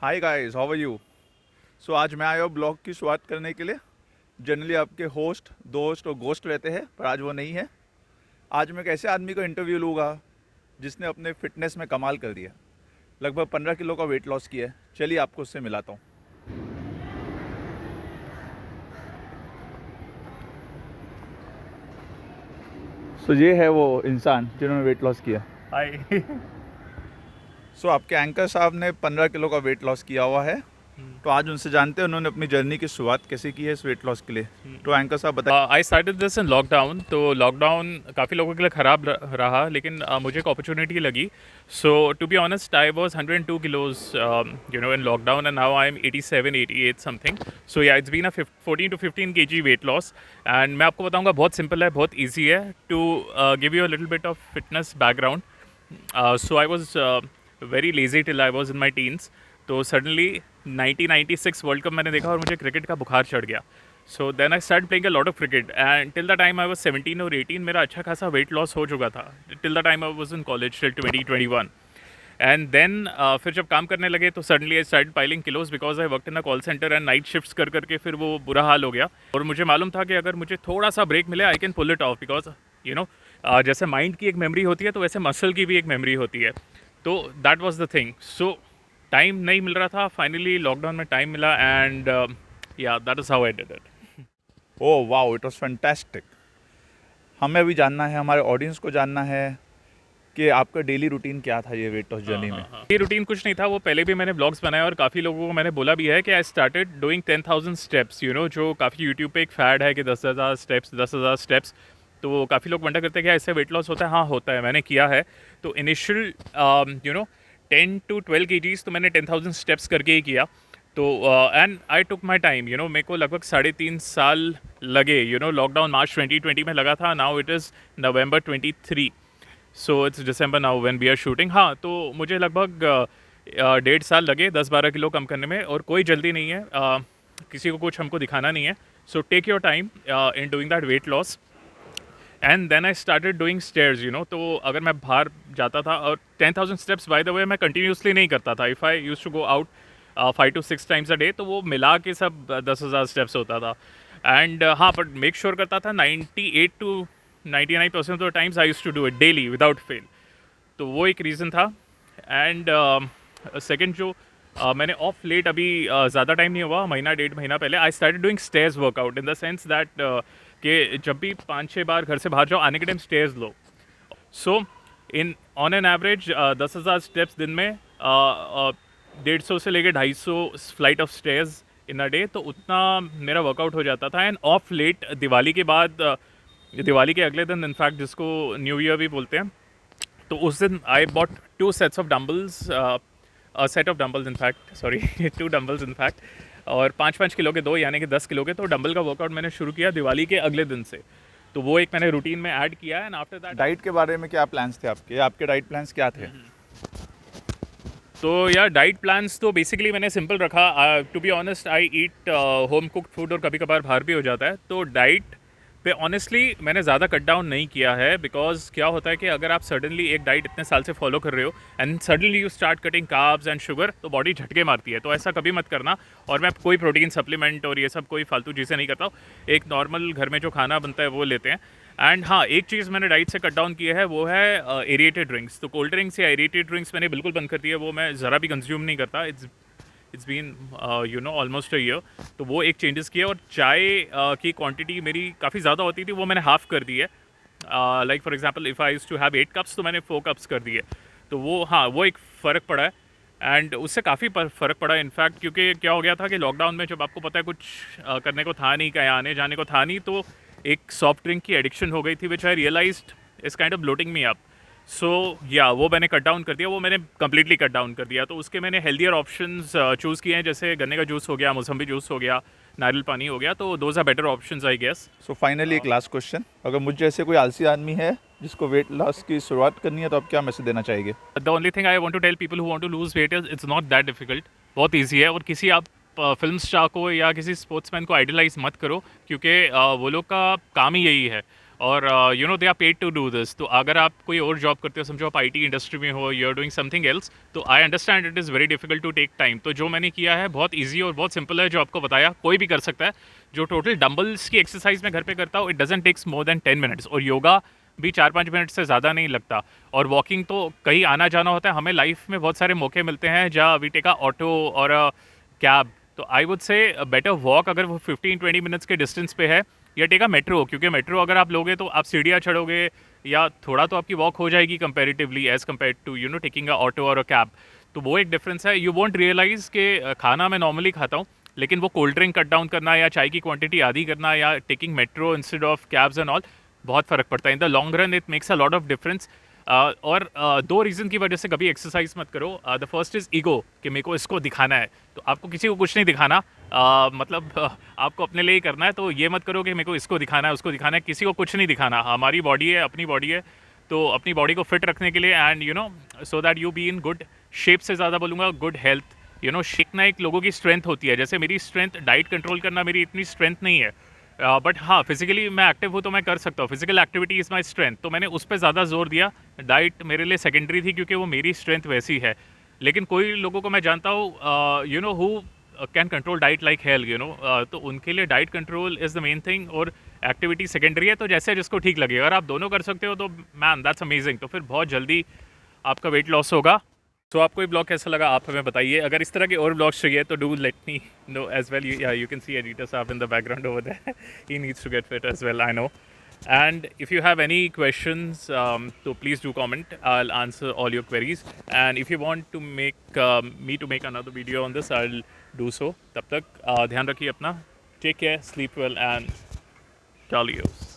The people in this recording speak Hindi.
Hi guys, how are you. So आज मैं आया हूँ ब्लॉग की शुरुआत करने के लिए। जनरली आपके होस्ट, दोस्त और गोस्ट रहते हैं, पर आज वो नहीं है। आज मैं एक ऐसे आदमी का इंटरव्यू लूँगा जिसने अपने फिटनेस में कमाल कर दिया। लगभग 15 किलो का वेट लॉस किया है। चलिए आपको उससे मिलाता हूँ। सो ये है वो इंसान जिन्होंने वेट लॉस किया। हाय। सो आपके एंकर साहब ने 15 किलो का वेट लॉस किया हुआ है। तो आज उनसे जानते हैं उन्होंने अपनी जर्नी की शुरुआत कैसे की है इस वेट लॉस के लिए। तो एंकर साहब बताइए। I started this in lockdown. तो लॉकडाउन काफ़ी लोगों के लिए ख़राब रहा, लेकिन मुझे एक अपॉर्चुनिटी लगी। So to be honest, I was 102 kilos in lockdown, and now I am 87 88 something. So yeah, it's been a 14 to 15 kg weight loss. And मैं आपको बताऊंगा, बहुत सिंपल है, बहुत ईजी है। To give you a little bit of fitness background, so I was very lazy till I was in my teens. तो सडनली 1996 वर्ल्ड कप मैंने देखा और मुझे क्रिकेट का बुखार चढ़ गया। So then I start playing a lot of cricket, and till the time I was 17 और 18 मेरा अच्छा खासा वेट लॉस हो चुका था। Till the time I was in college, till 2021। And then फिर जब काम करने लगे तो suddenly I start piling kilos, because I work in a call centre and night shifts कर करके फिर वो बुरा हाल हो गया। और मुझे मालूम था कि अगर मुझे थोड़ा सा ब्रेक मिले, I can pull it off, because you know जैसे माइंड की एक मेमोरी होती है, तो वैसे मसल की भी एक मेमोरी होती है। तो that was the thing. So time नहीं मिल रहा था, फाइनली लॉकडाउन में टाइम मिला, एंड या, that is how I did it. Oh wow, it was fantastic. हमें अभी जानना है, हमारे ऑडियंस को जानना है कि आपका डेली रूटीन क्या था ये वेट लॉस हाँ जर्नी में। हाँ हाँ, ये रूटीन कुछ नहीं था, वो पहले भी मैंने ब्लॉग्स बनाए और काफ़ी लोगों को मैंने बोला भी है कि आई स्टार्टेड डूइंग 10,000 स्टेप्स, जो काफ़ी यूट्यूब पे एक फैड है कि 10,000 स्टेप्स, 10,000 स्टेप्स। तो काफ़ी लोग वंडर करते हैं क्या इससे वेट लॉस होता है। हाँ, होता है, मैंने किया है। तो इनिशियल 10 to 12 kgs तो मैंने 10,000 स्टेप्स करके ही किया। तो and I took my time, मेरे को लगभग 3.5 साल लगे। लॉकडाउन मार्च 2020 में लगा था, now it is November 23। So it's December now when we are shooting. हाँ, तो मुझे लगभग 1.5 साल लगे 10-12 किलो कम करने में, और कोई जल्दी नहीं है, किसी को कुछ हमको दिखाना नहीं है। So take your time in doing that weight loss. And then I started doing stairs. तो अगर मैं बाहर जाता था, और 10,000 स्टेप्स बाय द वे मैं कंटिन्यूसली नहीं करता था। If I use to go out 5 to 6 times a day, तो वो मिला के सब 10,000 स्टेप्स होता था। एंड हाँ, बट मेक श्योर करता था 98 to 99% of the times I use to do it daily without fail. तो वो एक रीज़न था। एंड सेकेंड, जो मैंने ऑफ लेट अभी ज़्यादा टाइम नहीं हुआ, महीना 1.5 महीना पहले, आई started doing stairs workout, in the sense that कि जब भी 5-6 बार घर से बाहर जाओ, आने के time stairs low. So in on an average 10,000 steps दिन में, 150 से लेकर 250 flight of stairs in a day, तो उतना मेरा वर्कआउट हो जाता था। एंड ऑफ लेट दिवाली के बाद, दिवाली के अगले दिन इनफैक्ट, जिसको न्यू ईयर भी बोलते हैं, तो उस दिन I bought 2 sets of dumbbells, a set of dumbbells in fact, sorry, 2 dumbbells in fact, और 5-5 किलो के दो, यानी कि 10 किलो के। तो डंबल का वर्कआउट मैंने शुरू किया दिवाली के अगले दिन से। तो वो एक मैंने रूटीन में ऐड किया। एंड आफ्टर दैट, डाइट के बारे में क्या प्लान्स थे आपके? आपके डाइट प्लान्स क्या थे? तो यार, डाइट प्लान्स तो बेसिकली मैंने सिंपल रखा। To be honest, I eat home cooked food, और कभी कभार बाहर भी हो जाता है। तो डाइट पे ऑनेस्टली मैंने ज़्यादा कट डाउन नहीं किया है, बिकॉज क्या होता है कि अगर आप सडनली एक डाइट इतने साल से फॉलो कर रहे हो, and suddenly you start cutting carbs and sugar, तो बॉडी झटके मारती है। तो ऐसा कभी मत करना। और मैं कोई प्रोटीन सप्लीमेंट और ये सब कोई फालतू चीज़ें नहीं करता हूँ। एक नॉर्मल घर में जो खाना बनता है वो लेते हैं। एंड हाँ, एक चीज़ मैंने डाइट से कट डाउन की है, वो है एरिएटेड ड्रिंक्स। तो कोल्ड ड्रिंक्स या एरिएटेड ड्रिंक्स मैंने बिल्कुल बंद कर दी है, वो मैं ज़रा भी कंज्यूम नहीं करता। It's been almost a year. तो वो एक चेंजेस किया। और चाय की क्वांटिटी मेरी काफ़ी ज़्यादा होती थी, वो मैंने हाफ़ कर दी है। Like for example, if I used to have 8 cups, तो मैंने 4 cups कर दिए। तो वो, हाँ, वो एक फ़र्क पड़ा है। एंड उससे काफ़ी फ़र्क पड़ा है इनफैक्ट, क्योंकि क्या हो गया था कि लॉकडाउन में जब आपको पता है कुछ करने को था नहीं, कहीं आने जाने को था नहीं, तो एक सॉफ्ट ड्रिंक की एडिक्शन हो गई थी, which I realised is kind of bloating me up. So yeah, वो मैंने कट डाउन कर दिया, वो मैंने कम्प्लीटली कट डाउन कर दिया। तो उसके मैंने हेल्दियर ऑप्शंस चूज़ किए हैं, जैसे गन्ने का जूस हो गया, मौसम्बी जूस हो गया, नारियल पानी हो गया। तो those are better options, I guess. So finally एक लास्ट क्वेश्चन, अगर मुझ जैसे कोई आलसी आदमी है जिसको वेट लॉस की शुरुआत करनी है, तो आप क्या मैसेज देना चाहेंगे? The only thing I want to tell people who want to lose weight is, it's not that difficult. बहुत ईजी है। और किसी आप फिल्म स्टार को या किसी स्पोर्ट्समैन को आइडलाइज मत करो, क्योंकि वो लोग का काम ही यही है। और you know they are paid to do this. तो अगर आप कोई और जॉब करते हो, समझो आप आईटी इंडस्ट्री में हो, you are doing something else, तो I understand it is very difficult to take time. तो जो मैंने किया है बहुत ईजी और बहुत सिंपल है, जो आपको बताया कोई भी कर सकता है। जो टोटल डंबल्स की एक्सरसाइज मैं घर पे करता हूँ, it doesn't takes more than 10 minutes, और योगा भी 4-5 मिनट से ज़्यादा नहीं लगता। और वॉकिंग तो कहीं आना जाना होता है, हमें लाइफ में बहुत सारे मौके मिलते हैं जहाँ वी टेक अ ऑटो और अ कैब। तो I would say better walk अगर वो 15-20 मिनट्स के डिस्टेंस पे है, या टेक अ मेट्रो, क्योंकि मेट्रो अगर आप लोगे तो आप सीढ़ियाँ चढ़ोगे, या थोड़ा तो आपकी वॉक हो जाएगी comparatively as compare to you know taking a auto और अ कैब। तो वो एक डिफरेंस है। यू वॉन्ट रियलाइज़ कि खाना मैं नॉर्मली खाता हूँ, लेकिन वो कोल्ड ड्रिंक कट डाउन करना या चाय की क्वांटिटी आधी करना या taking metro instead of cabs and all, बहुत फ़र्क पड़ता है। In the long run it makes a lot of difference. और दो रीज़न की वजह से कभी एक्सरसाइज मत करो। द फर्स्ट इज़ ईगो, कि मेरे को इसको दिखाना है। तो आपको किसी को कुछ नहीं दिखाना, मतलब आपको अपने लिए ही करना है। तो ये मत करो कि मेरे को इसको दिखाना है, उसको दिखाना है, किसी को कुछ नहीं दिखाना। हमारी बॉडी है, अपनी बॉडी है, तो अपनी बॉडी को फिट रखने के लिए and you know so that you be in good shape, से ज़्यादा बोलूँगा गुड हेल्थ। यू नो सीखना एक लोगों की स्ट्रेंथ होती है। जैसे मेरी स्ट्रेंथ डाइट कंट्रोल करना मेरी इतनी स्ट्रेंथ नहीं है, बट हाँ फिजिकली मैं एक्टिव हूँ तो मैं कर सकता हूँ। Physical activity is my strength, तो मैंने उस पर ज़्यादा जोर दिया। डाइट मेरे लिए सेकेंडरी थी, क्योंकि वो मेरी स्ट्रेंथ वैसी है। लेकिन कोई लोगों को मैं जानता हूँ you know who can control diet like hell, you know, तो उनके लिए diet control is the main thing और एक्टिविटी सेकेंडरी है। तो जैसे जिसको ठीक लगे, अगर आप दोनों कर सकते हो तो मैन दैट्स अमेजिंग। तो फिर बहुत जल्दी आपका वेट लॉस होगा। तो आपको ये ब्लॉग कैसा लगा आप हमें बताइए। अगर इस तरह के और ब्लॉग्स चाहिए तो do let me know as well. You can see editor साहब in the background over there, he needs to get fit as well, I know. And if you have any questions, so please do comment. I'll answer all your queries. And if you want to make me to make another video on this, I'll do so. तब तक ध्यान रखिए अपना. Take care, sleep well, and Charlios.